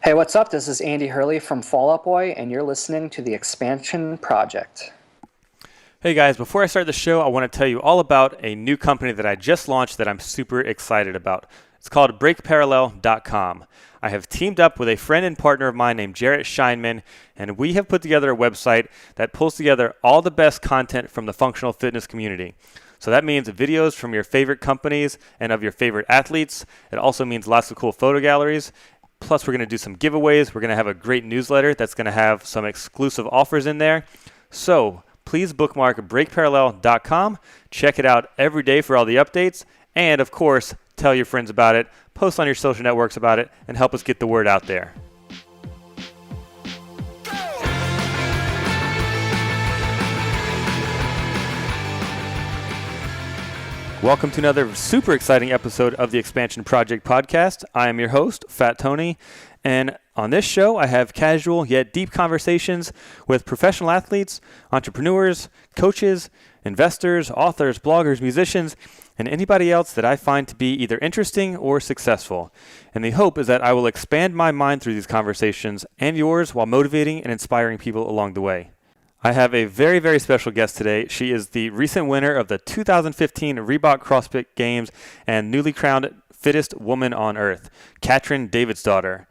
Hey, what's up? This is Andy Hurley from Fall Out Boy, and you're listening to the Expansion Project. Hey guys, before I start the show, I want to tell you all about a new company that I just launched that I'm super excited about. It's called BreakParallel.com. I have teamed up with a friend and partner of mine named Jarrett Scheinman, and we have put together a website that pulls together all the best content from the functional fitness community. So that means videos from your favorite companies and of your favorite athletes. It also means lots of cool photo galleries. Plus, we're going to do some giveaways. We're going to have a great newsletter that's going to have some exclusive offers in there. So please bookmark breakparallel.com. Check it out every day for all the updates. And, of course, tell your friends about it, post on your social networks about it, and help us get the word out there. Welcome to another super exciting episode of the Expansion Project podcast. I am your host, Fat Tony, and on this show, I have casual yet deep conversations with professional athletes, entrepreneurs, coaches, investors, authors, bloggers, musicians, and anybody else that I find to be either interesting or successful. And the hope is that I will expand my mind through these conversations and yours while motivating and inspiring people along the way. I have a very, very special guest today. She is the recent winner of the 2015 Reebok CrossFit Games and newly crowned Fittest Woman on Earth, Katrin Davidsdottir.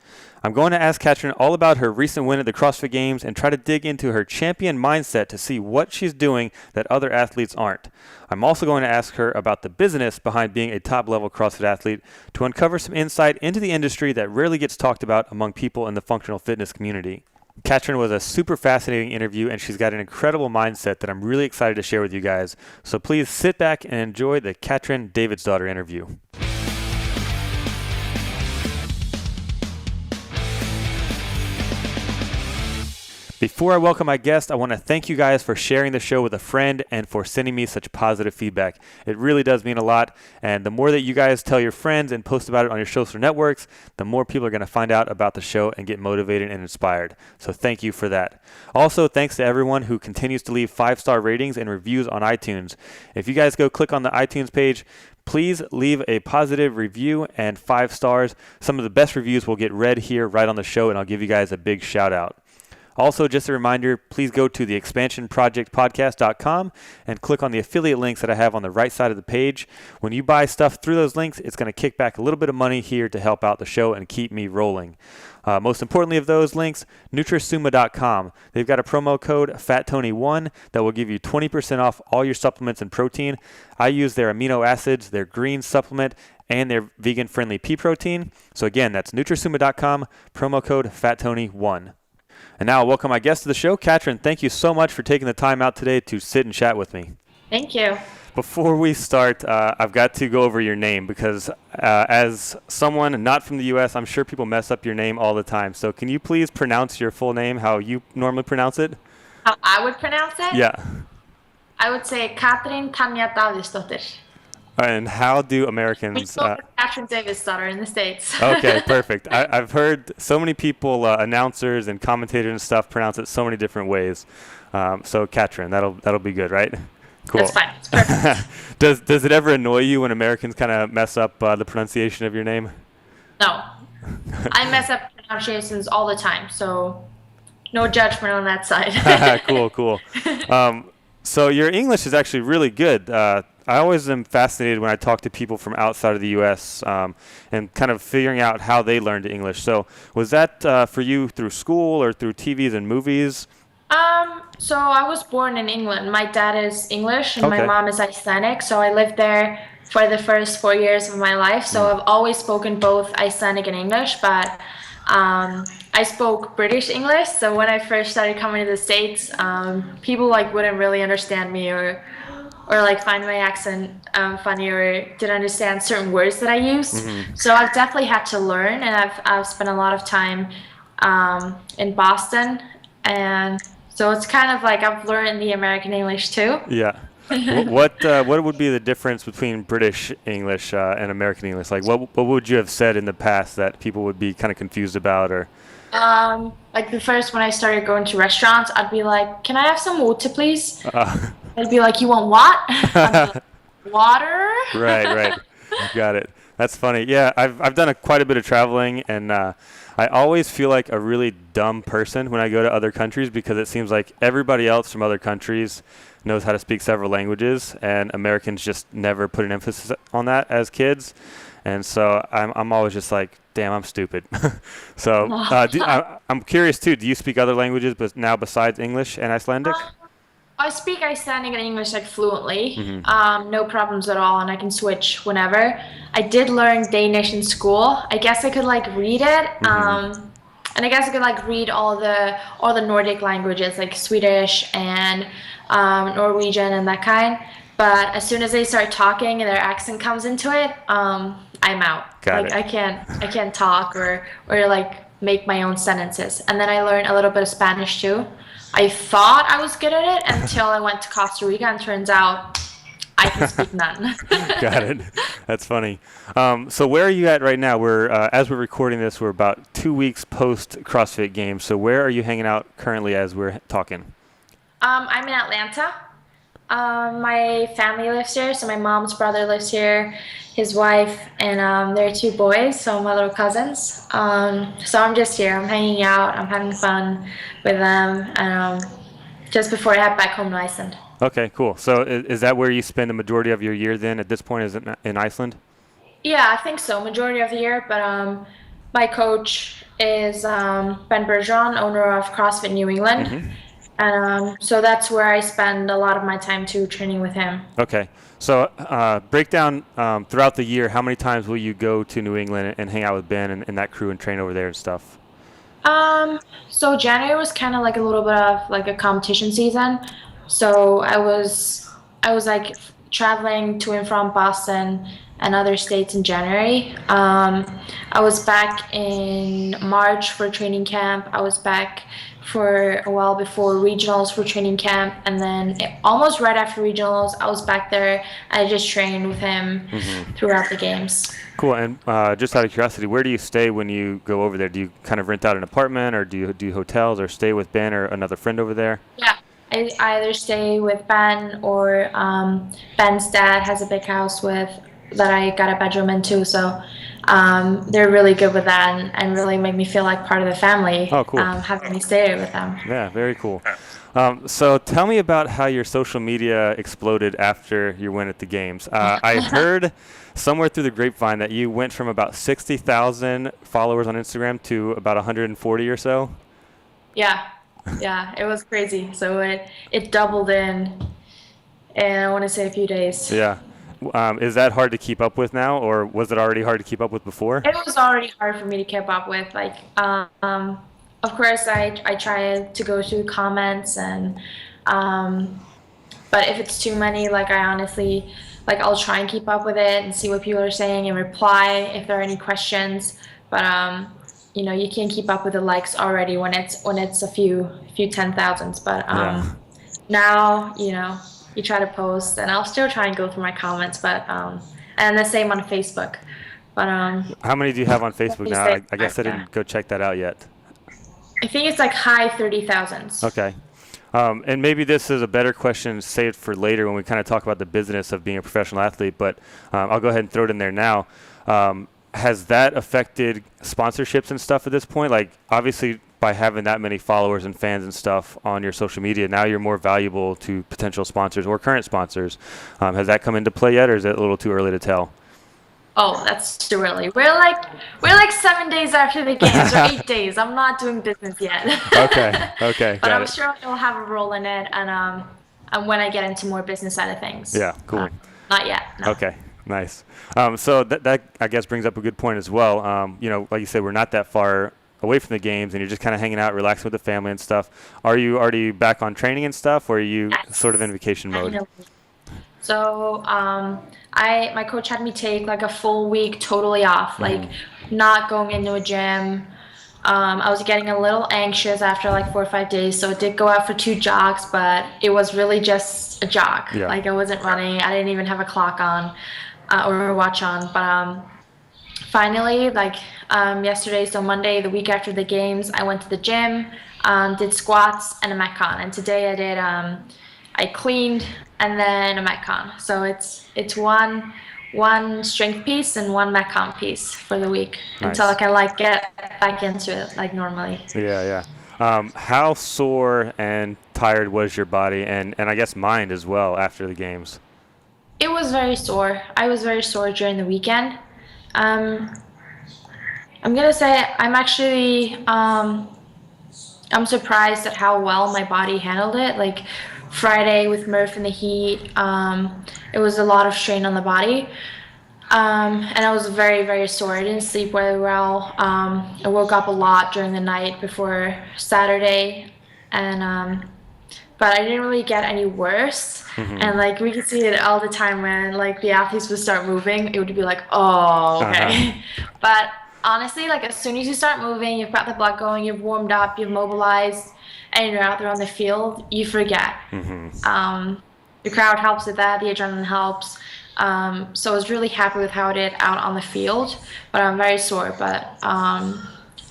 I'm going to ask Katrin all about her recent win at the CrossFit Games and try to dig into her champion mindset to see what she's doing that other athletes aren't. I'm also going to ask her about the business behind being a top-level CrossFit athlete to uncover some insight into the industry that rarely gets talked about among people in the functional fitness community. Katrin was a super fascinating interview, and she's got an incredible mindset that I'm really excited to share with you guys. So please sit back and enjoy the Katrin Davidsdottir interview. Before I welcome my guest, I want to thank you guys for sharing the show with a friend and for sending me such positive feedback. It really does mean a lot, and the more that you guys tell your friends and post about it on your social networks, the more people are going to find out about the show and get motivated and inspired. So thank you for that. Also, thanks to everyone who continues to leave 5-star ratings and reviews on iTunes. If you guys go click on the iTunes page, please leave a positive review and 5 stars. Some of the best reviews will get read here right on the show, and I'll give you guys a big shout out. Also, just a reminder, please go to the expansionprojectpodcast.com and click on the affiliate links that I have on the right side of the page. When you buy stuff through those links, it's going to kick back a little bit of money here to help out the show and keep me rolling. Most importantly of those links, NutriSumma.com. They've got a promo code FATTONY1 that will give you 20% off all your supplements and protein. I use their amino acids, their green supplement, and their vegan-friendly pea protein. So again, that's NutriSumma.com, promo code FATTONY1. And now I'll welcome my guest to the show. Katrin, thank you so much for taking the time out today to sit and chat with me. Thank you. Before we start, I've got to go over your name because as someone not from the U.S., I'm sure people mess up your name all the time. So can you please pronounce your full name how you normally pronounce it? How I would pronounce it? Yeah. I would say Katrin Davidsdottir. And how do Americans... We call her Katrin Davidsdottir in the States. Okay, perfect. I've heard so many people, announcers and commentators and stuff, pronounce it so many different ways. So Katrin, that'll be good, right? Cool. That's fine. It's perfect. Does it ever annoy you when Americans kind of mess up the pronunciation of your name? No. I mess up pronunciations all the time, so no judgment on that side. Cool. So your English is actually really good. I always am fascinated when I talk to people from outside of the U.S. And kind of figuring out how they learned English. So was that for you through school or through TVs and movies? So I was born in England. My dad is English and Okay. my mom is Icelandic. So I lived there for the first 4 years of my life. So I've always spoken both Icelandic and English, but I spoke British English. So when I first started coming to the States, people wouldn't really understand me or find my accent funny or didn't understand certain words that I used. Mm-hmm. So I've definitely had to learn, and I've spent a lot of time in Boston, and so it's kind of like I've learned the American English too. Yeah. What would be the difference between British English and American English? Like what would you have said in the past that people would be kind of confused about or? Like the first when I started going to restaurants, I'd be like, "Can I have some water, please?" They'd be like, "You want what?" I'd be like, "Water." Right. Got it. That's funny. Yeah, I've done quite a bit of traveling, and I always feel like a really dumb person when I go to other countries because it seems like everybody else from other countries knows how to speak several languages, and Americans just never put an emphasis on that as kids. And so I'm always just like, damn, I'm stupid. So I'm curious too. Do you speak other languages, but now besides English and Icelandic? I speak Icelandic and English like fluently, Mm-hmm. no problems at all, and I can switch whenever. I did learn Danish in school. I guess I could like read it, Mm-hmm. and I guess I could like read all the Nordic languages like Swedish and Norwegian and that kind. But as soon as they start talking and their accent comes into it, I'm out. Got Like it. I can't talk or like make my own sentences. And then I learned a little bit of Spanish too. I thought I was good at it until I went to Costa Rica, and turns out I can speak none. Got it. That's funny. So where are you at right now? As we're recording this, we're about 2 weeks post CrossFit Games. So where are you hanging out currently as we're talking? I'm in Atlanta. My family lives here, so my mom's brother lives here, his wife, and there are two boys, so my little cousins. So I'm just here. I'm hanging out. I'm having fun with them, and just before I head back home to Iceland. Okay, cool. So is that where you spend the majority of your year then at this point, is it in Iceland? Yeah, I think so, majority of the year. But my coach is Ben Bergeron, owner of CrossFit New England, Mm-hmm. and so that's where I spend a lot of my time too, training with him. Okay. So break down throughout the year, how many times will you go to New England and hang out with Ben and that crew and train over there and stuff? So January was kind of like a little bit of like a competition season. So I was like traveling to and from Boston and other states in January. I was back in March for training camp. I was back for a while before regionals for training camp, and then almost right after regionals, I was back there. I just trained with him Mm-hmm. throughout the games. Cool. And just out of curiosity, where do you stay when you go over there? Do you kind of rent out an apartment, or do you do hotels, or stay with Ben or another friend over there? Yeah, I either stay with Ben or Ben's dad has a big house with that I got a bedroom in too. So they're really good with that and really make me feel like part of the family. Oh, cool. Having me stay with them. Yeah, very cool. So tell me about how your social media exploded after your win at the games. I heard somewhere through the grapevine that you went from about 60,000 followers on Instagram to about 140 or so. Yeah, yeah, it was crazy. So it doubled in I want to say a few days. Yeah. Is that hard to keep up with now, or was it already hard to keep up with before? It was already hard for me to keep up with. Like, of course, I try to go through comments but if it's too many, like I honestly, like I'll try and keep up with it and see what people are saying and reply if there are any questions. But you can't keep up with the likes already when it's a few 10,000s. But Yeah. now you try to post, and I'll still try and go through my comments. But and the same on Facebook. But How many do you have on Facebook now? I guess I yeah. didn't go check that out yet. I think it's like high 30,000s. Okay. And maybe this is a better question saved for later when we kind of talk about the business of being a professional athlete, but I'll go ahead and throw it in there now. Has that affected sponsorships and stuff at this point? Like, obviously, by having that many followers and fans and stuff on your social media, now you're more valuable to potential sponsors or current sponsors. Has that come into play yet, or is it a little too early to tell? Oh, that's too early. We're like 7 days after the games or 8 days. I'm not doing business yet. Okay, But got I'm it. sure it'll have a role in it, and when I get into more business side of things. Yeah, cool. Not yet. No. Okay, nice. So that I guess brings up a good point as well. Like you said, we're not that far away from the games, and you're just kind of hanging out, relaxing with the family and stuff. Are you already back on training and stuff, or are you Yes. sort of in vacation mode? Finally. So my coach had me take like a full week totally off, like not going into a gym. I was getting a little anxious after like 4 or 5 days, so I did go out for 2 jogs, but it was really just a jog. Yeah. Like I wasn't running. I didn't even have a clock on or a watch on. But finally, like yesterday, so Monday, the week after the games, I went to the gym, did squats and a Metcon, and today I did I cleaned and then a Metcon. So it's one strength piece and one metcon piece for the week until I Nice. can like get back into it like normally. Yeah, yeah. How sore and tired was your body and I guess mind as well after the games? It was very sore. I was very sore during the weekend. Um, I'm gonna say I'm actually I'm surprised at how well my body handled it. Like Friday with Murph in the heat, it was a lot of strain on the body. And I was very, very sore. I didn't sleep very well. I woke up a lot during the night before Saturday, and but I didn't really get any worse. And like we could see it all the time when like the athletes would start moving, it would be like, oh, Uh-huh. okay. But honestly, like as soon as you start moving, you've got the blood going, you've warmed up, you've mobilized, and you're out there on the field, you forget. The crowd helps with that, the adrenaline helps. So I was really happy with how I did out on the field, but I'm very sore. But I'm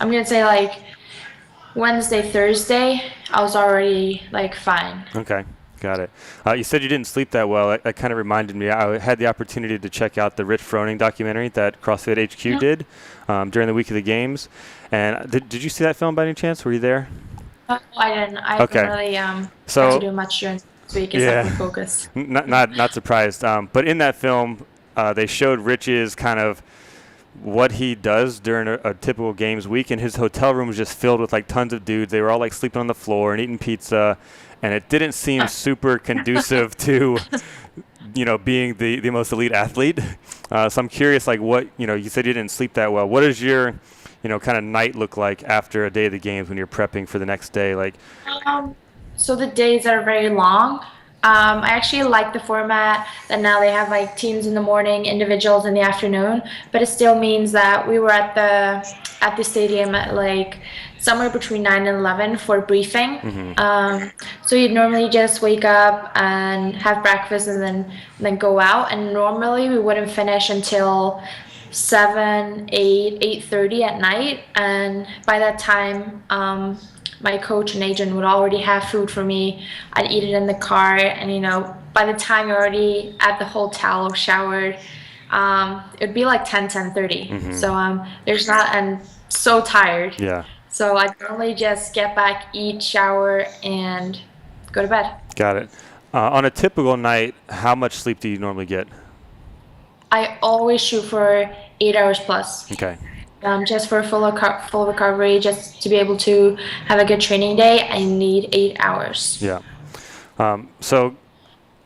gonna say like Wednesday, Thursday, I was already like fine. Okay, got it. You said you didn't sleep that well. That kind of reminded me. I had the opportunity to check out the Rich Froning documentary that CrossFit HQ did during the week of the games. And did you see that film by any chance? Were you there? No, I didn't. I Okay. didn't really have to So, do much during this week except yeah, for focus. not surprised. But in that film, they showed Rich's kind of what he does during a typical games week, and his hotel room was just filled with like tons of dudes. They were all like sleeping on the floor and eating pizza, and it didn't seem super conducive to, being the most elite athlete. So I'm curious, like what, you said you didn't sleep that well. What does your, kind of night look like after a day of the games when you're prepping for the next day? Like, So the days are very long. I actually like the format that now they have like teams in the morning, individuals in the afternoon, but it still means that we were at the stadium at like somewhere between 9 and 11 for briefing. So you'd normally just wake up and have breakfast and then go out, and normally we wouldn't finish until 7, 8, 8:30 at night, and by that time my coach and agent would already have food for me. I'd eat it in the car, and by the time you're already at the hotel or showered, it'd be like 10:30. So there's not, and so tired. yeah, So I normally just get back, eat, shower, and go to bed. got it. On a typical night, how much sleep do you normally get? I always shoot for 8 hours plus. Okay. Just for full recovery, just to be able to have a good training day, I need 8 hours. Yeah. So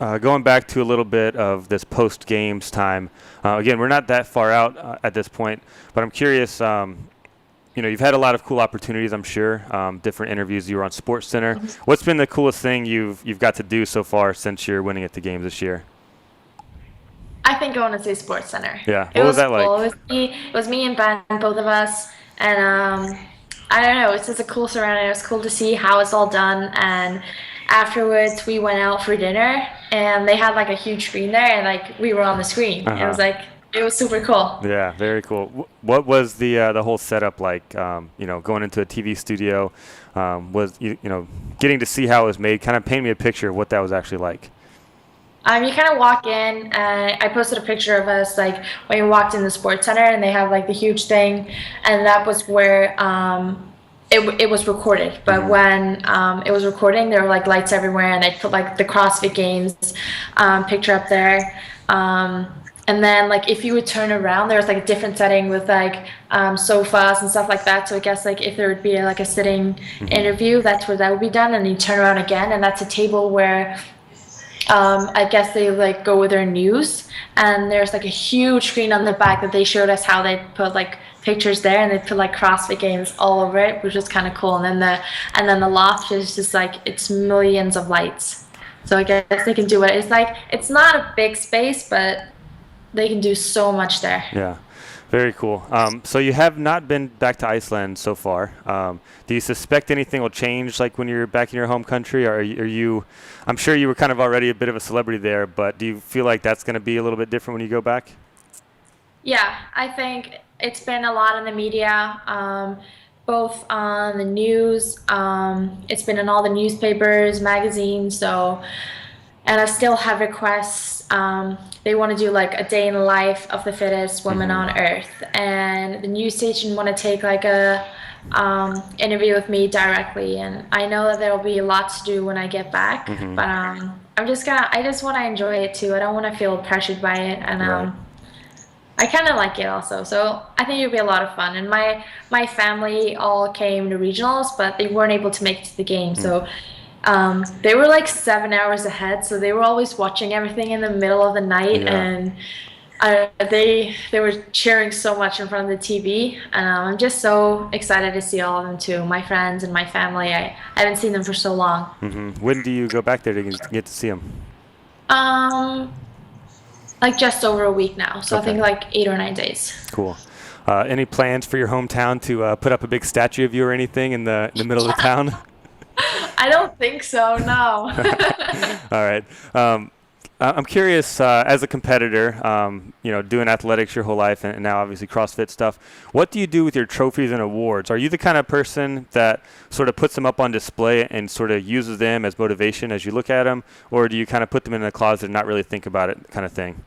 going back to a little bit of this post-games time, again, we're not that far out at this point, but I'm curious, you've had a lot of cool opportunities, I'm sure, different interviews. You were on SportsCenter. What's been the coolest thing you've got to do so far since you're winning at the games this year? I think I want to say SportsCenter. Yeah. It What was was that like? cool. It was me and Ben, both of us, and I don't know. It's just a cool surrounding. It was cool to see how it's all done. And afterwards, we went out for dinner, and they had like a huge screen there, and like we were on the screen. It was like it was super cool. Yeah, very cool. What was the whole setup like? Going into a TV studio, was getting to see how it was made. Kind of paint me a picture of what that was actually like. You kind of walk in, and I posted a picture of us like when we walked in the sports center, and they have like the huge thing, and that was where it was recorded. But when it was recording, there were like lights everywhere, and they put like the CrossFit Games picture up there. And then like if you would turn around, there was like a different setting with like sofas and stuff like that. So I guess like if there would be like a sitting interview, that's where that would be done. And you turn around again, and that's a table where I guess they like go with their news, and there's like a huge screen on the back that they showed us how they put like pictures there, and they put like CrossFit Games all over it, which was kind of cool. And then the loft is just like it's millions of lights. So I guess they can do it. It's like it's not a big space, but they can do so much there. Yeah, very cool. So you have not been back to Iceland so far. Do you suspect anything will change, like when you're back in your home country? Or are you? I'm sure you were kind of already a bit of a celebrity there, but do you feel like that's going to be a little bit different when you go back? Yeah, I think it's been a lot in the media, both on the news. It's been in all the newspapers, magazines. So and I still have requests. They want to do like a day in the life of the fittest woman on earth, and the news station want to take like a interview with me directly. And I know that there will be a lot to do when I get back, but I just want to enjoy it too. I don't want to feel pressured by it, and Right. I kind of like it also. So I think it'll be a lot of fun. And my family all came to regionals, but they weren't able to make it to the game. So they were like 7 hours ahead. So they were always watching everything in the middle of the night. Yeah. And they were cheering so much in front of the TV. And I'm just so excited to see all of them too. My friends and my family. I haven't seen them for so long. When do you go back there to get to see them? Like just over a week now. So Okay. I think like 8 or 9 days. Cool. Any plans for your hometown to put up a big statue of you or anything in the middle of the town? I don't think so, no. All right. I'm curious, as a competitor, doing athletics your whole life and now obviously CrossFit stuff, what do you do with your trophies and awards? Are you the kind of person that sort of puts them up on display and sort of uses them as motivation as you look at them? Or do you kind of put them in a closet and not really think about it kind of thing?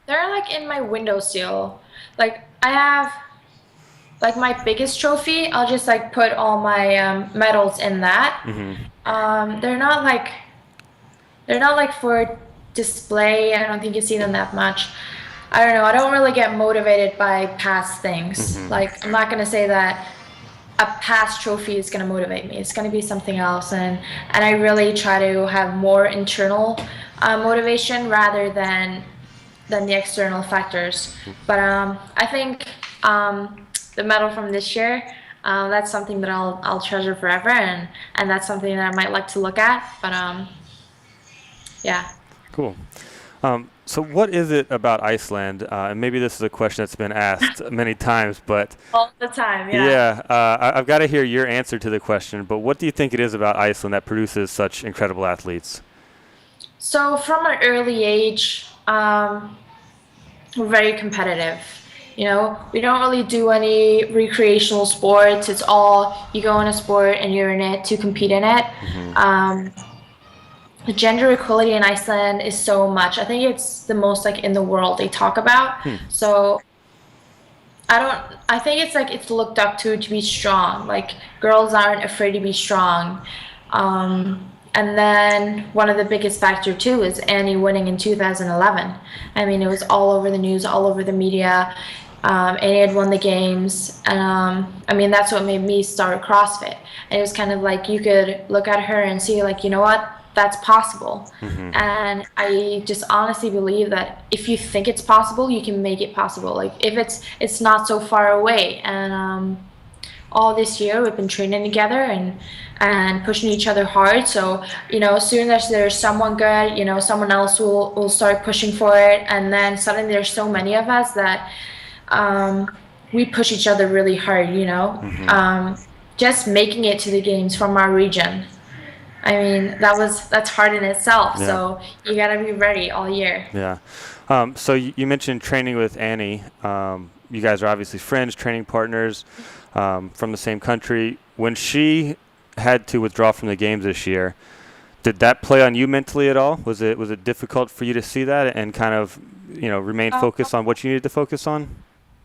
They're like in my windowsill. Like I have like my biggest trophy, I'll just like put all my medals in that. They're not like for display. I don't think you see them that much. I don't know. I don't really get motivated by past things. Like I'm not gonna say that a past trophy is gonna motivate me. It's gonna be something else, and I really try to have more internal motivation rather than the external factors. But I think the medal from this year, that's something that I'll treasure forever, and that's something that I might like to look at. But yeah. Cool. So what is it about Iceland? And maybe this is a question that's been asked many times, but All the time, yeah. I've got to hear your answer to the question. But what do you think it is about Iceland that produces such incredible athletes? So from an early age, we're very competitive. You know, we don't really do any recreational sports. It's all you go in a sport and you're in it to compete in it. The gender equality in Iceland is so much. I think it's the most like in the world they talk about. So I think it's like it's looked up to be strong. Like girls aren't afraid to be strong. And then one of the biggest factor too is Annie winning in 2011. I mean, it was all over the news, all over the media. Annie had won the games, and I mean that's what made me start CrossFit. And it was kind of like you could look at her and see like, you know what, that's possible. And I just honestly believe that if you think it's possible, you can make it possible. Like if it's not so far away. And all this year we've been training together and pushing each other hard. So, you know, as soon as there's someone good, you know, someone else will start pushing for it. And then suddenly there's so many of us that we push each other really hard, you know. Just making it to the games from our region, I mean, that's hard in itself. Yeah. So you gotta be ready all year. Yeah. So you mentioned training with Annie. You guys are obviously friends, training partners, from the same country. When she had to withdraw from the games this year, did that play on you mentally at all? Was it difficult for you to see that and kind of, you know, remain focused on what you needed to focus on?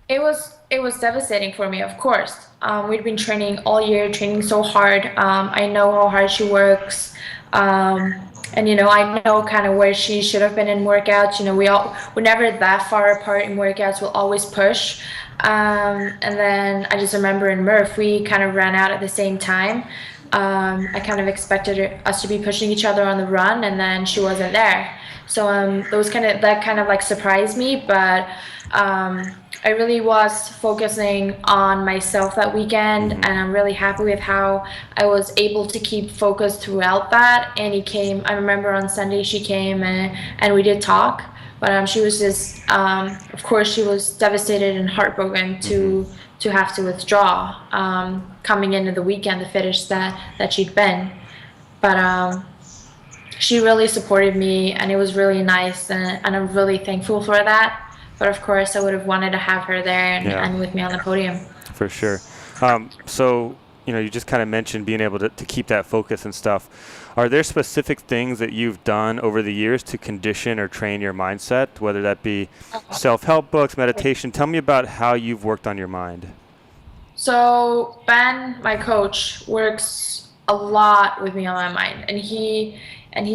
It was devastating for me, of course. We'd been training all year, training so hard. I know how hard she works. And, you know, I know kind of where she should have been in workouts. You know, we're never that far apart in workouts. We'll always push. And then I just remember in Murph, we kind of ran out at the same time. I kind of expected us to be pushing each other on the run, and then she wasn't there. So that kind of like surprised me, but I really was focusing on myself that weekend, and I'm really happy with how I was able to keep focused throughout that. Annie came, I remember on Sunday she came and we did talk, but she was just, of course she was devastated and heartbroken to have to withdraw coming into the weekend, the finish that she'd been. But she really supported me, and it was really nice, and I'm really thankful for that. But of course, I would have wanted to have her there and with me on the podium. For sure. So, you just kind of mentioned being able to keep that focus and stuff. Are there specific things that you've done over the years to condition or train your mindset, whether that be self-help books, meditation? Tell me about how you've worked on your mind. So Ben, my coach, works a lot with me on my mind, and he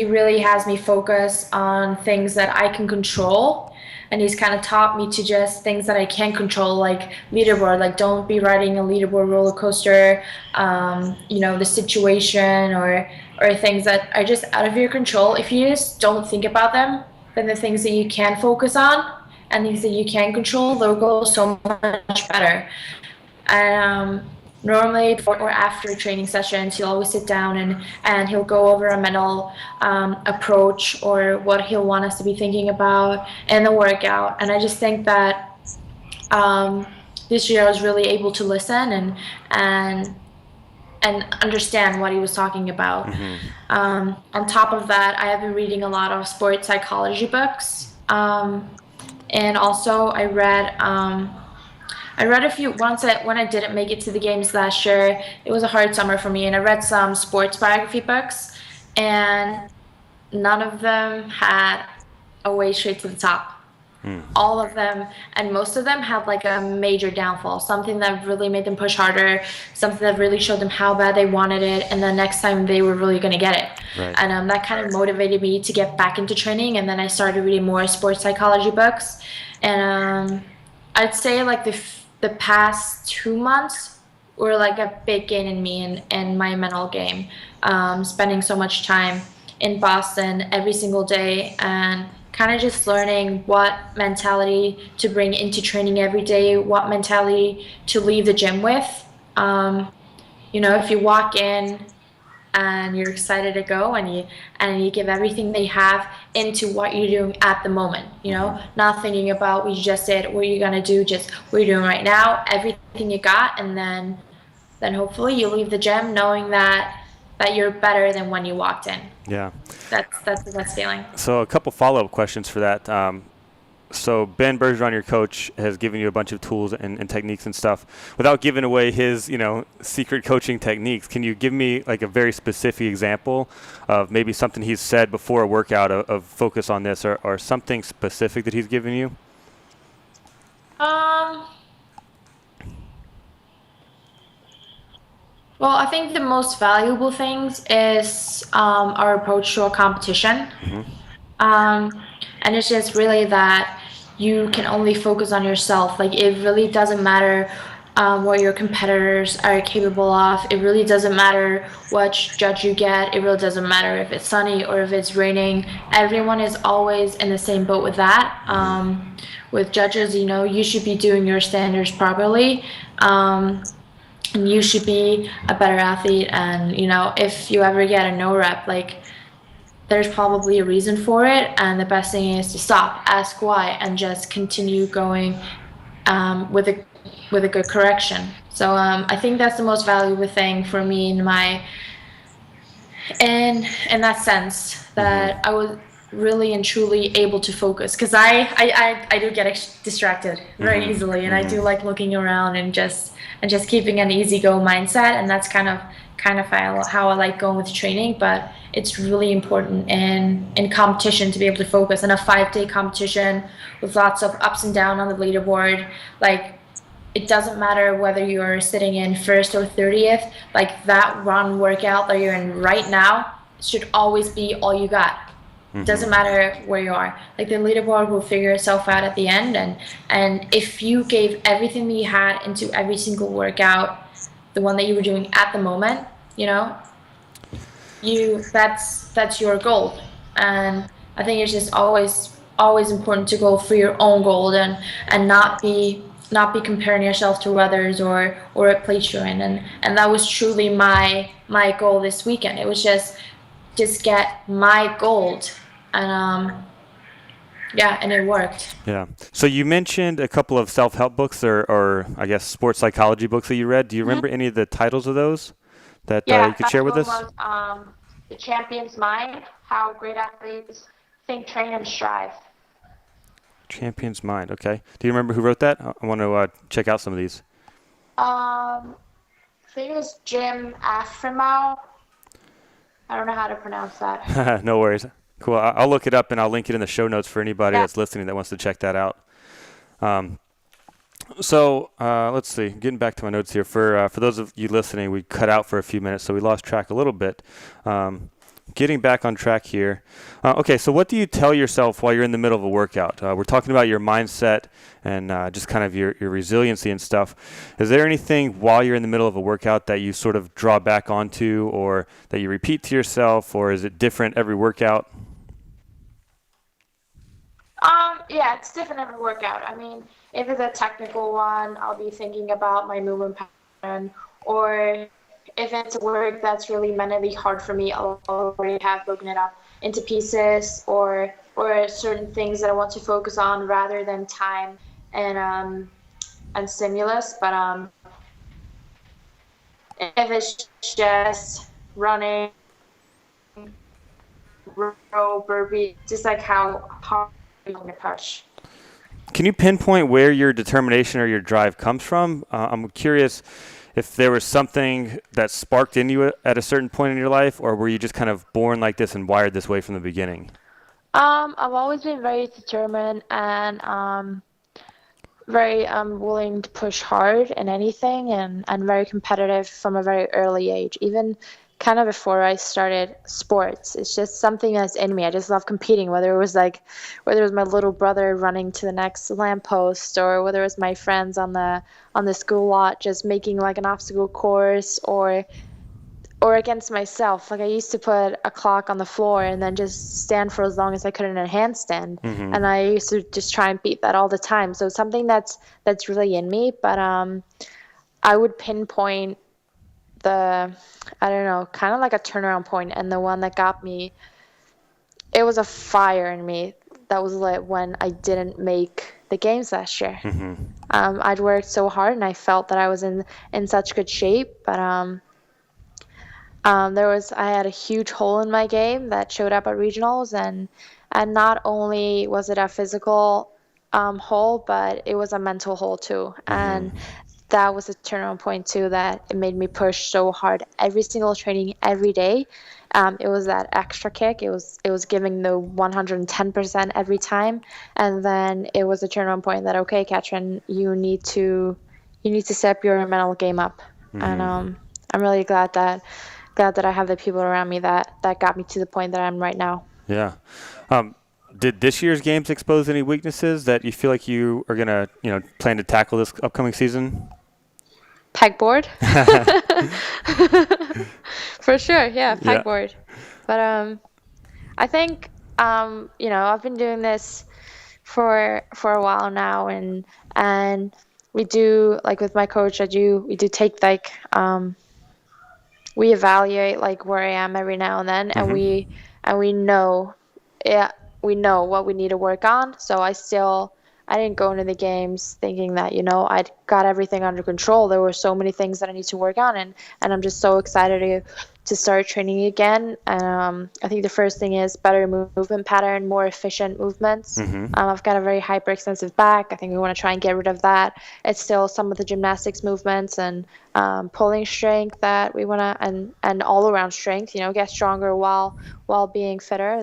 really has me focus on things that I can control. And he's kind of taught me to just things that I can control, like leaderboard, like don't be riding a leaderboard roller coaster, the situation or things that are just out of your control. If you just don't think about them, then the things that you can focus on and things that you can control, they'll go so much better. And normally before or after training sessions, he'll always sit down and he'll go over a mental approach or what he'll want us to be thinking about in the workout. And I just think that this year I was really able to listen and understand what he was talking about. On top of that, I have been reading a lot of sports psychology books. And also I read a few when I didn't make it to the games last year. It was a hard summer for me, and I read some sports biography books, and none of them had a way straight to the top. All of them, and most of them had like a major downfall, something that really made them push harder, something that really showed them how bad they wanted it, and the next time they were really going to get it. Right. And that kind of motivated me to get back into training, and then I started reading more sports psychology books. And I'd say like the past 2 months were like a big gain in me and my mental game. Spending so much time in Boston every single day and kind of just learning what mentality to bring into training every day, what mentality to leave the gym with. If you walk in and you're excited to go and you give everything they have into what you're doing at the moment, not thinking about what you just did, what you're gonna do, just what you're doing right now, everything you got, and then hopefully you leave the gym knowing that you're better than when you walked in. Yeah. That's the best feeling. So a couple follow-up questions for that. So Ben Bergeron, your coach, has given you a bunch of tools and techniques and stuff. Without giving away his, secret coaching techniques, can you give me like a very specific example of maybe something he's said before a workout of focus on this or something specific that he's given you? Well, I think the most valuable things is our approach to a competition. And it's just really that you can only focus on yourself. Like, it really doesn't matter what your competitors are capable of. It really doesn't matter what judge you get. It really doesn't matter if it's sunny or if it's raining. Everyone is always in the same boat with that. With judges, you should be doing your standards properly. And you should be a better athlete. And, if you ever get a no rep, like, there's probably a reason for it, and the best thing is to stop, ask why, and just continue going with a good correction. So I think that's the most valuable thing for me in that sense, that I was really and truly able to focus, because I do get distracted very easily, and I do like looking around and just keeping an easy go mindset, and that's kind of how I like going with training. But it's really important in competition to be able to focus. In a 5-day competition with lots of ups and downs on the leaderboard, like, it doesn't matter whether you're sitting in first or 30th, like, that run workout that you're in right now should always be all you got. It doesn't matter where you are. Like, the leaderboard will figure itself out at the end, and if you gave everything that you had into every single workout, the one that you were doing at the moment, that's your goal. And I think it's just always important to go for your own goal and not be comparing yourself to others or a place you're in. And that was truly my goal this weekend. It was just get my gold, and and it worked. Yeah. So you mentioned a couple of self-help books or I guess sports psychology books that you read. Do you remember any of the titles of those that you could share with us? Was, The Champion's Mind: How Great Athletes Think, Train, and Strive. Champion's Mind. Okay. Do you remember who wrote that? I want to check out some of these. think it was Jim Afremow. I don't know how to pronounce that. No worries. Cool. I'll look it up and I'll link it in the show notes for anybody Yeah. that's listening that wants to check that out. So let's see. Getting back to my notes here. For those of you listening, we cut out for a few minutes, so we lost track a little bit. Getting back on track here. Okay, so what do you tell yourself while you're in the middle of a workout? We're talking about your mindset and just kind of your resiliency and stuff. Is there anything while you're in the middle of a workout that you sort of draw back onto or that you repeat to yourself, or is it different every workout? Yeah, it's different every workout. I mean, if it's a technical one, I'll be thinking about my movement pattern, or if it's work that's really mentally hard for me, I'll already have broken it up into pieces or certain things that I want to focus on rather than time and stimulus. But if it's just running, row, burpee, just like how hard you want to push. Can you pinpoint where your determination or your drive comes from? I'm curious if there was something that sparked in you at a certain point in your life, or were you just kind of born like this and wired this way from the beginning? I've always been very determined and very willing to push hard in anything and very competitive from a very early age, even kind of before I started sports. It's just something that's in me. I just love competing, whether it was my little brother running to the next lamppost, or whether it was my friends on the school lot just making like an obstacle course, or against myself. Like I used to put a clock on the floor and then just stand for as long as I could in a handstand. Mm-hmm. And I used to just try and beat that all the time. So something that's really in me. But I would pinpoint I don't know, kind of like a turnaround point, and the one that got me, it was a fire in me that was lit when I didn't make the games last year. Mm-hmm. I'd worked so hard and I felt that I was in such good shape, but I had a huge hole in my game that showed up at regionals, and not only was it a physical hole, but it was a mental hole too. Mm-hmm. And that was a turnaround point too, that it made me push so hard every single training, every day. It was that extra kick. It was giving the 110% every time. And then it was a turnaround point that, okay, Katrin, you need to step your mental game up. Mm-hmm. And I'm really glad that I have the people around me that got me to the point that I'm right now. Yeah. Did this year's games expose any weaknesses that you feel like you are gonna, plan to tackle this upcoming season? Pegboard. For sure, yeah, pegboard. Yeah. But I think I've been doing this for a while now, and we do, like with my coach, we do take like we evaluate like where I am every now and then, Mm-hmm. and we know what we need to work on. So I didn't go into the games thinking that, I'd got everything under control. There were so many things that I need to work on, and I'm just so excited to start training again. I think the first thing is better movement pattern, more efficient movements. Mm-hmm. I've got a very hyperextensive back. I think we want to try and get rid of that. It's still some of the gymnastics movements and pulling strength that we want to, and all around strength, get stronger while being fitter.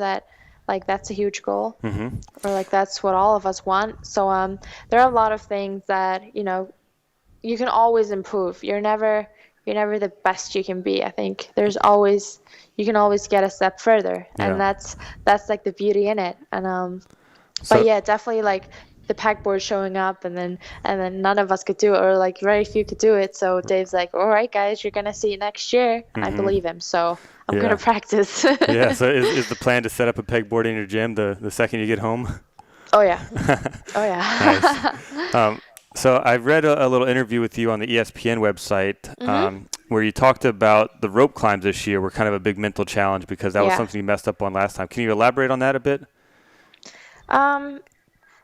That's a huge goal. Mm-hmm. Or that's what all of us want. So there are a lot of things that you can always improve. You're never the best you can be. I think you can always get a step further, and that's like the beauty in it. And but yeah, definitely like the pegboard showing up, and then none of us could do it, or like very few could do it. So Dave's like, all right guys, you're gonna see it next year. And I believe him, so I'm gonna practice. Yeah, so is the plan to set up a pegboard in your gym the second you get home? Oh yeah. Oh yeah. Nice. So I read a little interview with you on the ESPN website, where you talked about the rope climbs this year were kind of a big mental challenge because that was something you messed up on last time. Can you elaborate on that a bit?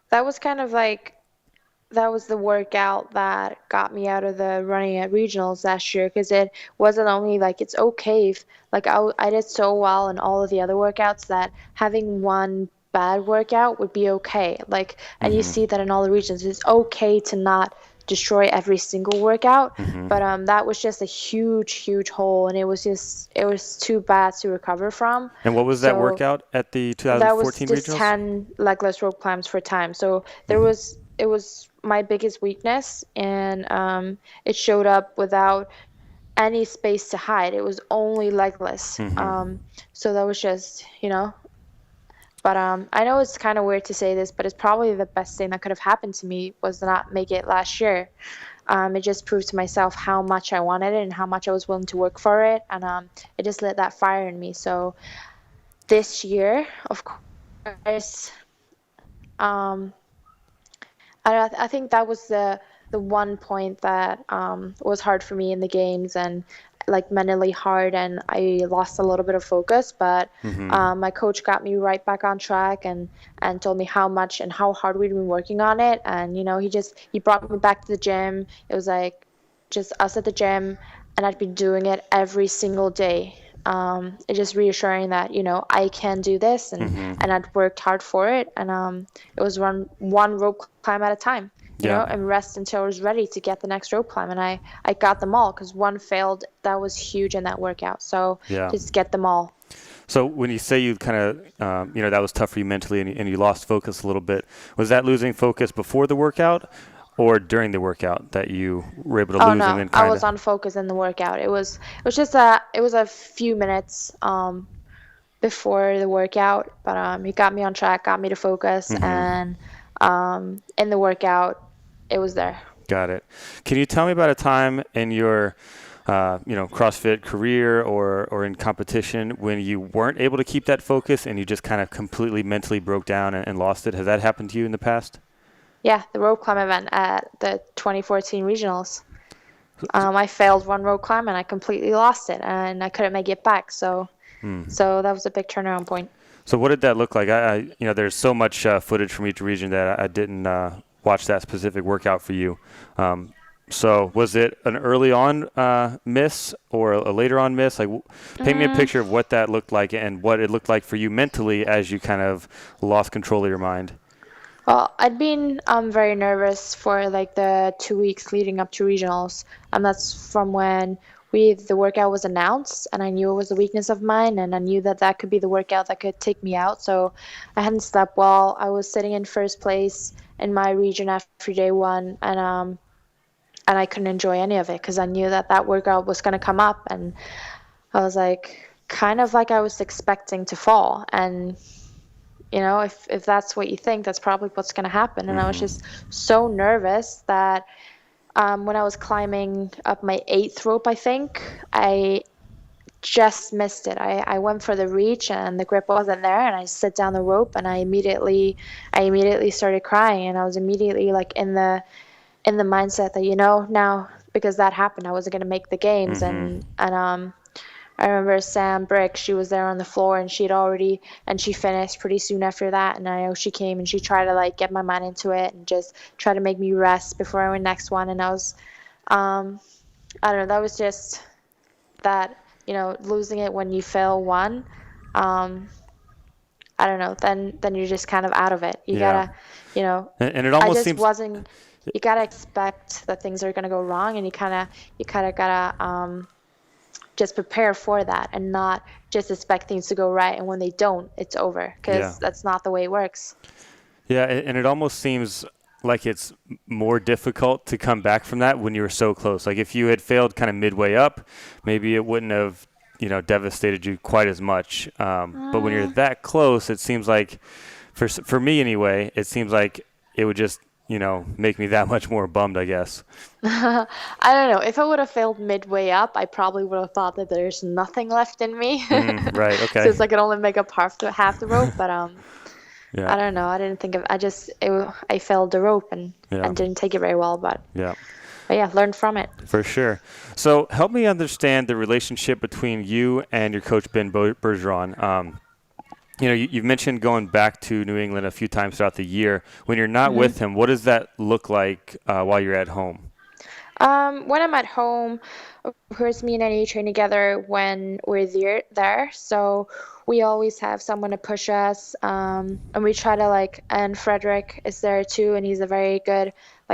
That was kind of that was the workout that got me out of the running at regionals last year, because it wasn't only it's okay if I did so well in all of the other workouts that having one bad workout would be okay. And you see that in all the regions, it's okay to not destroy every single workout. Mm-hmm. But that was just a huge hole, and it was too bad to recover from. And what was that So workout at the that was 2014 just regionals? 10 legless rope climbs for time. So it was my biggest weakness, and it showed up without any space to hide. It was only legless. Mm-hmm. So that was just, but I know it's kind of weird to say this, but it's probably the best thing that could have happened to me was to not make it last year. It just proved to myself how much I wanted it and how much I was willing to work for it, and it just lit that fire in me. So this year, of course, um, I think that was the one point that was hard for me in the games, and like mentally hard, and I lost a little bit of focus. But Mm-hmm. my coach got me right back on track, and told me how much and how hard we'd been working on it. And he brought me back to the gym. It was like just us at the gym, and I'd been doing it every single day. It's just reassuring that I can do this, and Mm-hmm. I'd worked hard for it, and it was one rope climb at a time, Yeah. and rest until I was ready to get the next rope climb. And I got them all, because one failed. That was huge in that workout. So Yeah. just get them all. So when you say you kind of, that was tough for you mentally and you lost focus a little bit, was that losing focus before the workout or during the workout that you were able to Oh lose and no, then I kind was of? on focus in the workout. It was a few minutes before the workout, but he got me on track, got me to focus, Mm-hmm. and in the workout, it was there. Got it. Can you tell me about a time in your, CrossFit career or in competition when you weren't able to keep that focus and you just kind of completely mentally broke down and lost it? Has that happened to you in the past? Yeah, the rope climb event at the 2014 regionals. I failed one rope climb, and I completely lost it, and I couldn't make it back. So that was a big turnaround point. So what did that look like? There's so much footage from each region that I didn't watch that specific workout for you. So was it an early on miss or a later on miss? Like, paint me a picture of what that looked like and what it looked like for you mentally as you kind of lost control of your mind. Well, I'd been very nervous for like the 2 weeks leading up to regionals. That's from when the workout was announced, and I knew it was a weakness of mine, and I knew that that could be the workout that could take me out. So I hadn't slept well. I was sitting in first place in my region after day one, and I couldn't enjoy any of it because I knew that that workout was going to come up, and I was like kind of like I was expecting to fall. And if that's what you think, that's probably what's going to happen. And I was just so nervous that when I was climbing up my 8th rope, I think I just missed it. I went for the reach, and the grip wasn't there, and I slid down the rope, and I immediately started crying, and I was immediately like in the mindset that now, because that happened, I wasn't going to make the games. And I remember Sam Brick, she was there on the floor, and she finished pretty soon after that. And I know she came and she tried to like get my mind into it and just try to make me rest before I went next one. And I was, I don't know, that was just that, losing it when you fail one. I don't know, then you're just kind of out of it. You Yeah. gotta, you know, And it I almost just seems, wasn't, you gotta expect that things are gonna go wrong, and you kind of gotta just prepare for that, and not just expect things to go right, and when they don't, it's over, yeah. because that's not the way it works. Yeah, and it almost seems like it's more difficult to come back from that when you were so close. Like if you had failed kind of midway up, maybe it wouldn't have, devastated you quite as much. But when you're that close, it seems like, for me anyway, it seems like it would just, make me that much more bummed, I guess. I don't know. If I would have failed midway up, I probably would have thought that there's nothing left in me. Right. Okay. Since I could only make up half the rope. But Yeah. I don't know. I didn't think of. I failed the rope, and Yeah. didn't take it very well. But Yeah. yeah, learned from it. For sure. So help me understand the relationship between you and your coach, Ben Bergeron. You've mentioned going back to New England a few times throughout the year. When you're not with him, what does that look like while you're at home? When I'm at home, of course, me and Annie train together when we're there. So we always have someone to push us. And we try to and Frederick is there too, and he's a very good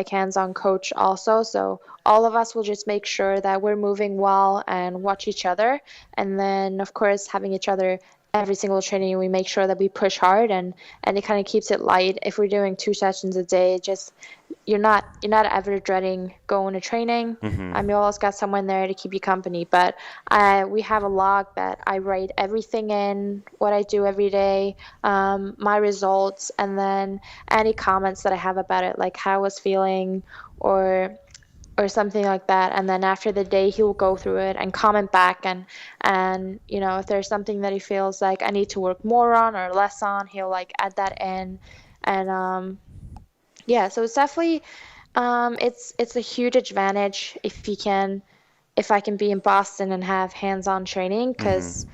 hands-on coach also. So all of us will just make sure that we're moving well and watch each other. And then, of course, having each other every single training, we make sure that we push hard and it kind of keeps it light. If we're doing 2 sessions a day, just you're not ever dreading going to training. You always got someone there to keep you company. But we have a log that I write everything in, what I do every day, my results, and then any comments that I have about it, like how I was feeling or something like that. And then after the day, he will go through it and comment back, and if there's something that he feels like I need to work more on or less on, he'll add that in. And yeah, so it's definitely it's a huge advantage if I can be in Boston and have hands-on training, because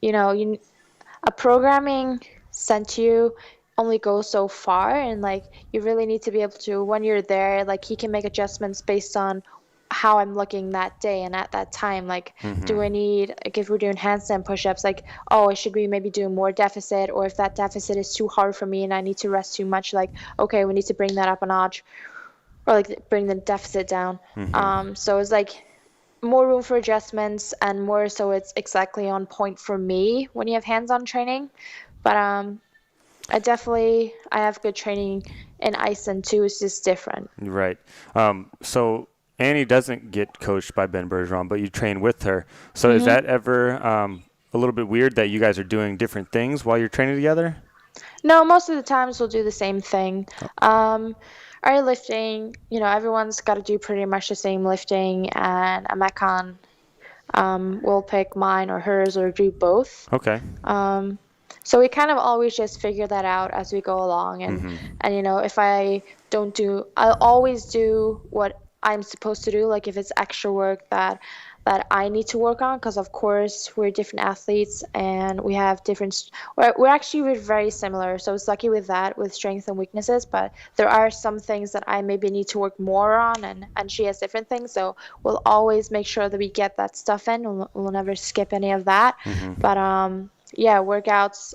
a programming sent to you only goes so far, and you really need to be able to, when you're there, he can make adjustments based on how I'm looking that day and at that time. Do I need, if we're doing handstand push-ups, oh, should we maybe do more deficit, or if that deficit is too hard for me and I need to rest too much, okay, we need to bring that up a notch, or bring the deficit down. So it's more room for adjustments, and more so it's exactly on point for me when you have hands-on training. But I have good training in Iceland too. It's just different. Right. So Annie doesn't get coached by Ben Bergeron, but you train with her. So is that ever a little bit weird that you guys are doing different things while you're training together? No, most of the times we'll do the same thing. Our lifting, everyone's got to do pretty much the same lifting, and a Metcon will pick mine or hers or do both. Okay. So we kind of always just figure that out as we go along, and if I don't do, I'll always do what I'm supposed to do. If it's extra work that I need to work on, because of course we're different athletes and we have we're very similar. So it's lucky with that, with strengths and weaknesses, but there are some things that I maybe need to work more on, and she has different things. So we'll always make sure that we get that stuff in. We'll never skip any of that. But yeah, workouts,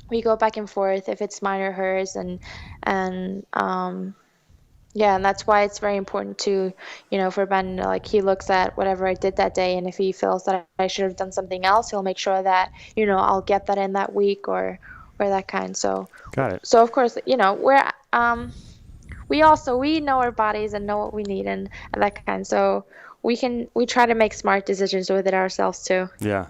we go back and forth if it's mine or hers, and yeah, and that's why it's very important to, for Ben, he looks at whatever I did that day, and if he feels that I should have done something else, he'll make sure that, I'll get that in that week or that kind. So got it. So of course, we know our bodies and know what we need and that kind. So we try to make smart decisions with it ourselves too. Yeah.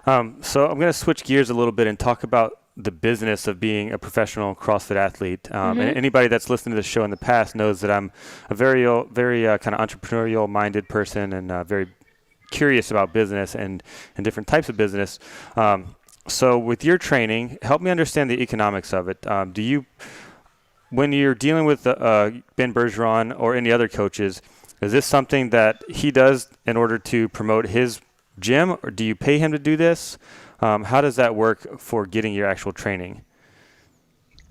So I'm going to switch gears a little bit and talk about the business of being a professional CrossFit athlete. And anybody that's listened to the show in the past knows that I'm a very kind of entrepreneurial minded person, and very curious about business and different types of business. So with your training, help me understand the economics of it. When you're dealing with Ben Bergeron or any other coaches, is this something that he does in order to promote his gym, or do you pay him to do this? How does that work for getting your actual training?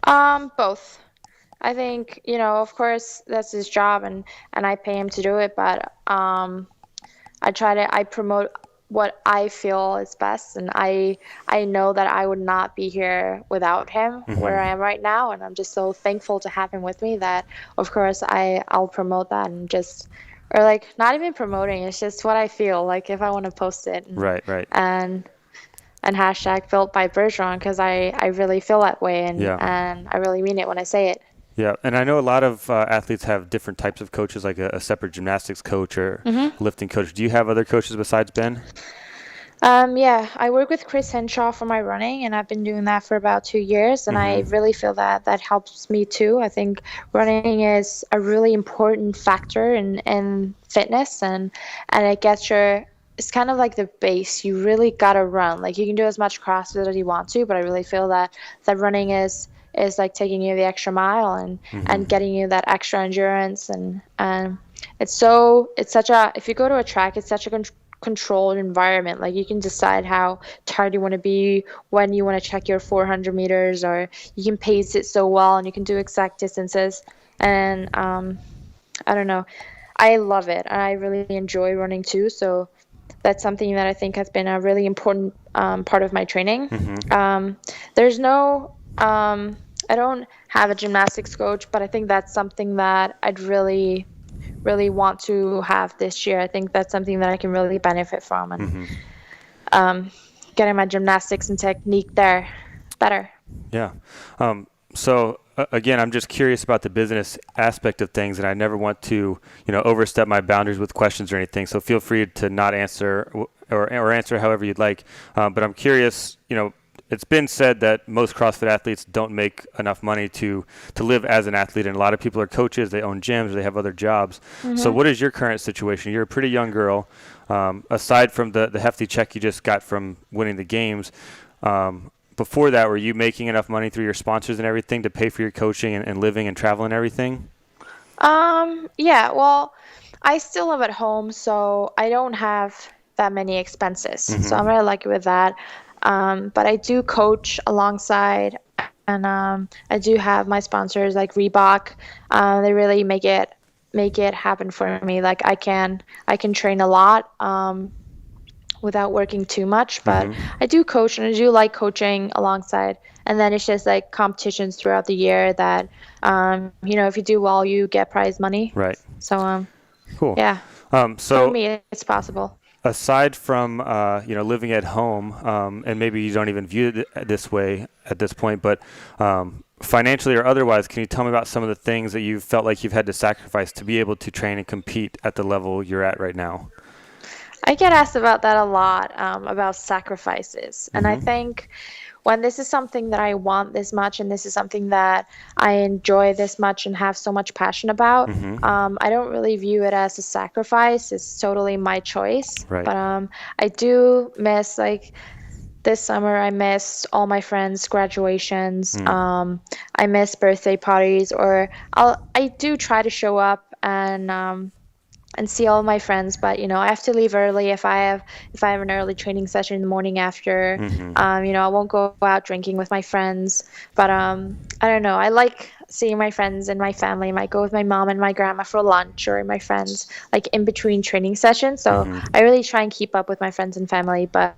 Both. I think, of course that's his job, and I pay him to do it, but I promote what I feel is best, and I know that I would not be here without him where I am right now, and I'm just so thankful to have him with me that, of course, I'll promote that, and just, or not even promoting, it's just what I feel, if I want to post it. Right. And hashtag built by Bergeron, because I really feel that way, and I really mean it when I say it. Yeah, and I know a lot of athletes have different types of coaches, like a separate gymnastics coach or lifting coach. Do you have other coaches besides Ben? Yeah, I work with Chris Henshaw for my running, and I've been doing that for about 2 years, and I really feel that helps me too. I think running is a really important factor in fitness, and it gets it's kind of like the base. You really gotta run. You can do as much CrossFit as you want to, but I really feel that running is taking you the extra mile and getting you that extra endurance, and if you go to a track, it's such a controlled environment. You can decide how tired you want to be, when you want to check your 400 meters, or you can pace it so well, and you can do exact distances. And I don't know, I love it, and I really enjoy running too. So that's something that I think has been a really important part of my training. There's no, I don't have a gymnastics coach, but I think that's something that I'd really, really want to have this year. I think that's something that I can really benefit from, and getting my gymnastics and technique there better. Yeah. So again, I'm just curious about the business aspect of things, and I never want to, overstep my boundaries with questions or anything. So feel free to not answer or answer however you'd like. But I'm curious, it's been said that most CrossFit athletes don't make enough money to live as an athlete, and a lot of people are coaches, they own gyms, or they have other jobs. So what is your current situation? You're a pretty young girl. Aside from the hefty check you just got from winning the games, before that, were you making enough money through your sponsors and everything to pay for your coaching and living and travel and everything? Yeah, well, I still live at home, so I don't have that many expenses. So I'm really lucky with that. But I do coach alongside, and I do have my sponsors like Reebok. They really make it happen for me. Like I can train a lot without working too much, but I do coach, and I do like coaching alongside. And then it's just like competitions throughout the year that, if you do well, you get prize money. Right. So, cool. Yeah. So for me, it's possible. Aside from, living at home, and maybe you don't even view it this way at this point, but financially or otherwise, can you tell me about some of the things that you've felt like you've had to sacrifice to be able to train and compete at the level you're at right now? I get asked about that a lot, about sacrifices. And I think when this is something that I want this much, and this is something that I enjoy this much and have so much passion about, I don't really view it as a sacrifice. It's totally my choice. Right. But I do miss, like, this summer I missed all my friends' graduations. I miss birthday parties, or I do try to show up and see all my friends, but I have to leave early if I have an early training session in the morning after. I won't go out drinking with my friends, but I don't know, I like seeing my friends and my family. I might go with my mom and my grandma for lunch, or my friends like in between training sessions. So I really try and keep up with my friends and family, but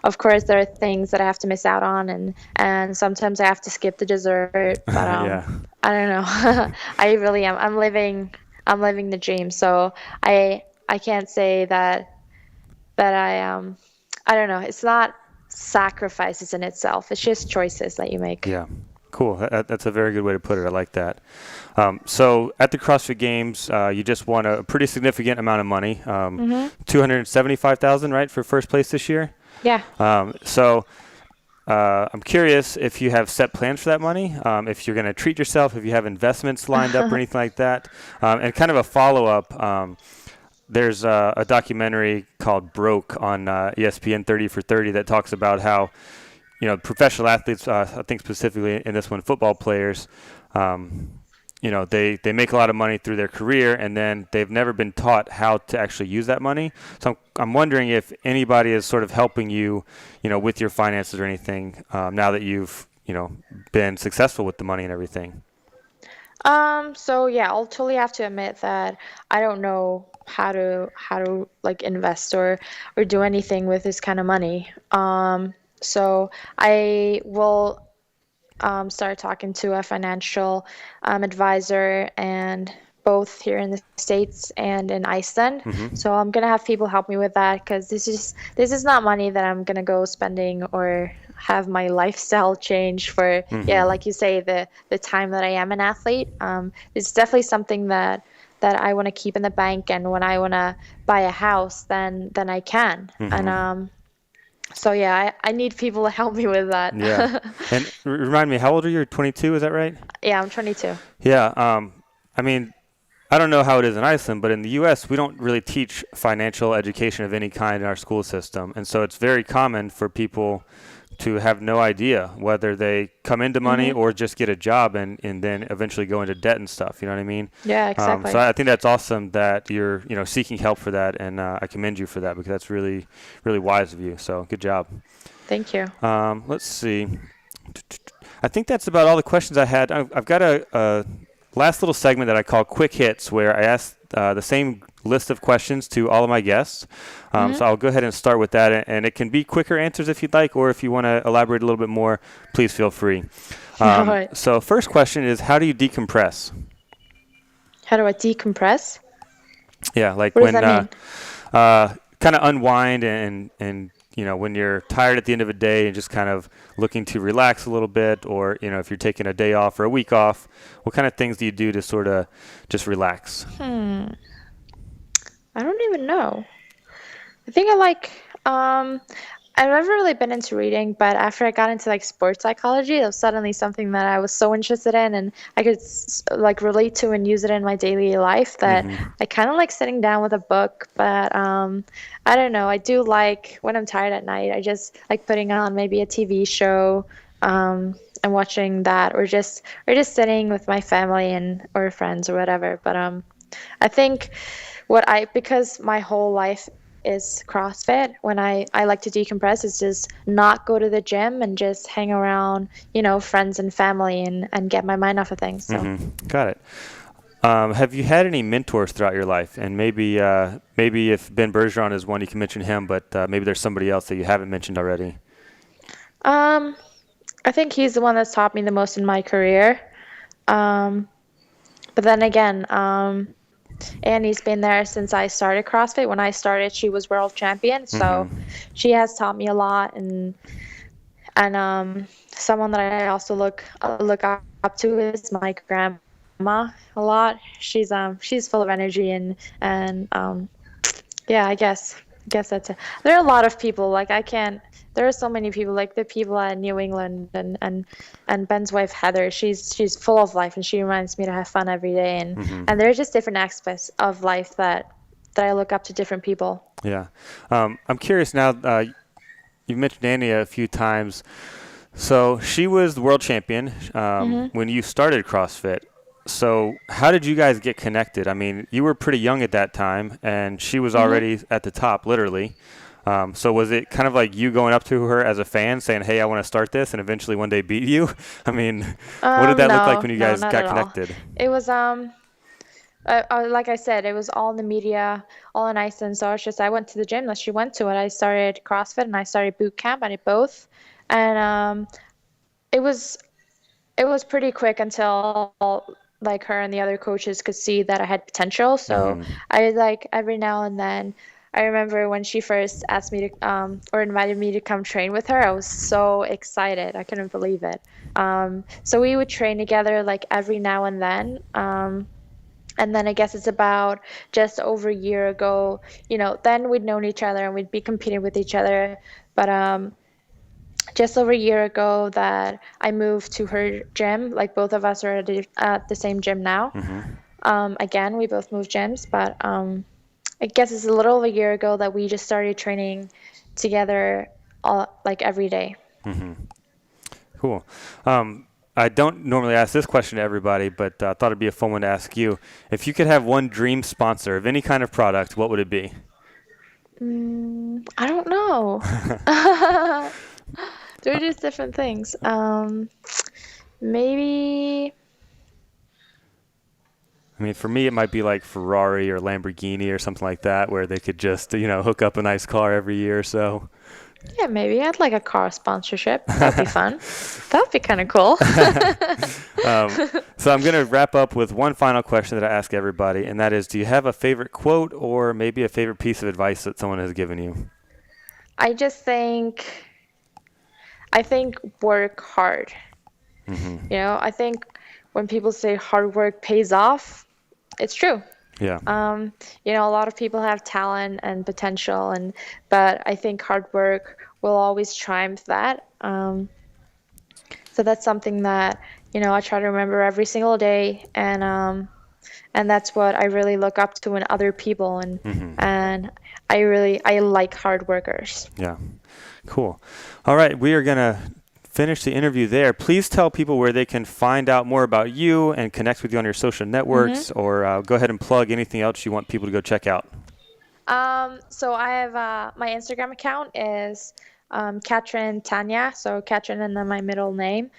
of course there are things that I have to miss out on, and sometimes I have to skip the dessert, but I don't know. I really am. I'm living the dream, so I can't say that I don't know. It's not sacrifices in itself. It's just choices that you make. Yeah, cool. That's a very good way to put it. I like that. So at the CrossFit Games, you just won a pretty significant amount of money, $275,000, right, for first place this year? Yeah. I'm curious if you have set plans for that money, if you're going to treat yourself, if you have investments lined up or anything like that. And kind of a follow-up, there's a documentary called Broke on ESPN 30 for 30 that talks about how, professional athletes, I think specifically in this one, football players, they make a lot of money through their career, and then they've never been taught how to actually use that money. So I'm wondering if anybody is sort of helping you, with your finances or anything, now that you've, been successful with the money and everything. So yeah, I'll totally have to admit that I don't know how to like invest or do anything with this kind of money. So I will start talking to a financial advisor, and both here in the States and in Iceland. So I'm gonna have people help me with that, because this is not money that I'm gonna go spending or have my lifestyle change for. Like you say, the time that I am an athlete. It's definitely something that I want to keep in the bank, and when I want to buy a house, then I can. And so yeah, I need people to help me with that. Yeah. And remind me, how old are you? You're 22, is that right? Yeah, I'm 22. Yeah. I mean, I don't know how it is in Iceland, but in the U.S., we don't really teach financial education of any kind in our school system. And so it's very common for people to have no idea whether they come into money or just get a job and then eventually go into debt and stuff. You know what I mean? Yeah, exactly. So I think that's awesome that you're, seeking help for that. And I commend you for that, because that's really, really wise of you. So good job. Thank you. Let's see. I think that's about all the questions I had. I've got a last little segment that I call Quick Hits, where I ask the same list of questions to all of my guests. So I'll go ahead and start with that, and it can be quicker answers if you'd like, or if you want to elaborate a little bit more, please feel free. All right. So first question is, how do you decompress? How do I decompress? Yeah, like What does when that mean? kind of unwind and when you're tired at the end of a day and just kind of looking to relax a little bit, or if you're taking a day off or a week off, what kind of things do you do to sort of just relax? I don't even know. I think I like I've never really been into reading, but after I got into like sports psychology, it was suddenly something that I was so interested in, and I could like relate to and use it in my daily life that I kind of like sitting down with a book. But I don't know. I do like when I'm tired at night, I just like putting on maybe a TV show and watching that, or just sitting with my family and or friends or whatever. But I think because my whole life is CrossFit, when I like to decompress is just not go to the gym and just hang around, friends and family and get my mind off of things. So. Got it. Have you had any mentors throughout your life? And maybe if Ben Bergeron is one, you can mention him, but maybe there's somebody else that you haven't mentioned already. I think he's the one that's taught me the most in my career. But then again, Annie's been there since I started CrossFit. When I started, she was world champion, so she has taught me a lot, and someone that I also look up to is my grandma a lot. She's full of energy and yeah, I guess that's it. There are a lot of people, like there are so many people, like the people at New England and Ben's wife Heather. She's full of life, and she reminds me to have fun every day, and there are just different aspects of life that I look up to different people. Yeah. I'm curious now, you've mentioned Annie a few times. So she was the world champion when you started CrossFit. So how did you guys get connected? I mean, you were pretty young at that time, and she was already at the top, literally. So was it kind of like you going up to her as a fan saying, hey, I want to start this, and eventually one day beat you? I mean, what did that look like when you guys got connected? It was, like I said, it was all in the media, all in Iceland. So I went to the gym that she went to, and I started CrossFit and I started boot camp. I did both. And it was pretty quick until like her and the other coaches could see that I had potential. So I like every now and then, I remember when she first asked me to or invited me to come train with her, I was so excited. I couldn't believe it. So we would train together like every now and then. And then I guess it's about just over a year ago, then we'd known each other and we'd be competing with each other. But just over a year ago that I moved to her gym, like both of us are at the same gym now. Again, we both moved gyms, but I guess it's a little over a year ago that we just started training together like every day. Cool. I don't normally ask this question to everybody, but I thought it'd be a fun one to ask you. If you could have one dream sponsor of any kind of product, what would it be? I don't know. They're just different things. Maybe. I mean, for me, it might be like Ferrari or Lamborghini or something like that, where they could just, hook up a nice car every year or so. Yeah, maybe I'd like a car sponsorship. That'd be fun. That'd be kind of cool. So I'm going to wrap up with one final question that I ask everybody, and that is, do you have a favorite quote or maybe a favorite piece of advice that someone has given you? I think work hard. I think when people say hard work pays off, it's true. Yeah. A lot of people have talent and potential, but I think hard work will always triumph that. So that's something that, I try to remember every single day, and that's what I really look up to in other people, and I like hard workers. Yeah. Cool. All right, we are going to finish the interview there. Please tell people where they can find out more about you and connect with you on your social networks, or go ahead and plug anything else you want people to go check out. So I have my Instagram account is Katrin Tanya, so Katrin and then my middle name.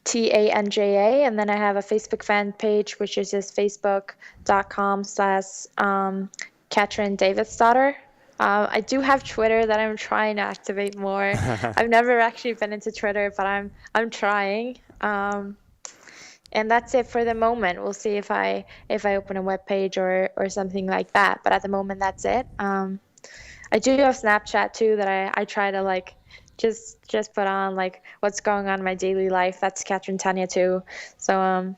TANJA, and then I have a Facebook fan page, which is just facebook.com/Katrin Davidsdottir. I do have Twitter that I'm trying to activate more. I've never actually been into Twitter, but I'm trying. And that's it for the moment. We'll see if I open a web page or something like that. But at the moment, that's it. I do have Snapchat too that I try to like just put on like what's going on in my daily life. That's Katrin Tanya too. So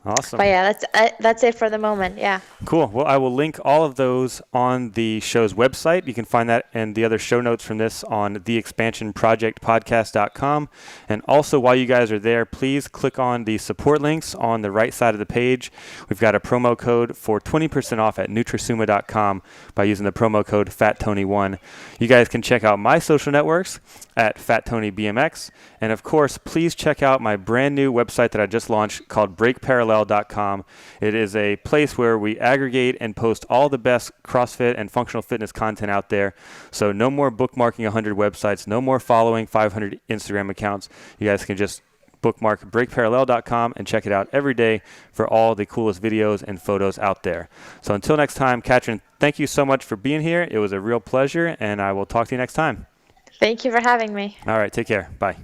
Awesome. But yeah, that's it for the moment. Yeah. Cool. Well, I will link all of those on the show's website. You can find that and the other show notes from this on theexpansionprojectpodcast.com. And also, while you guys are there, please click on the support links on the right side of the page. We've got a promo code for 20% off at nutrisuma.com by using the promo code FATTONY1. You guys can check out my social networks at FatTonyBMX. And of course, please check out my brand new website that I just launched called BreakParallel.com. It is a place where we aggregate and post all the best CrossFit and functional fitness content out there. So no more bookmarking 100 websites, no more following 500 Instagram accounts. You guys can just bookmark BreakParallel.com and check it out every day for all the coolest videos and photos out there. So until next time, Katrin, thank you so much for being here. It was a real pleasure, and I will talk to you next time. Thank you for having me. All right, take care. Bye.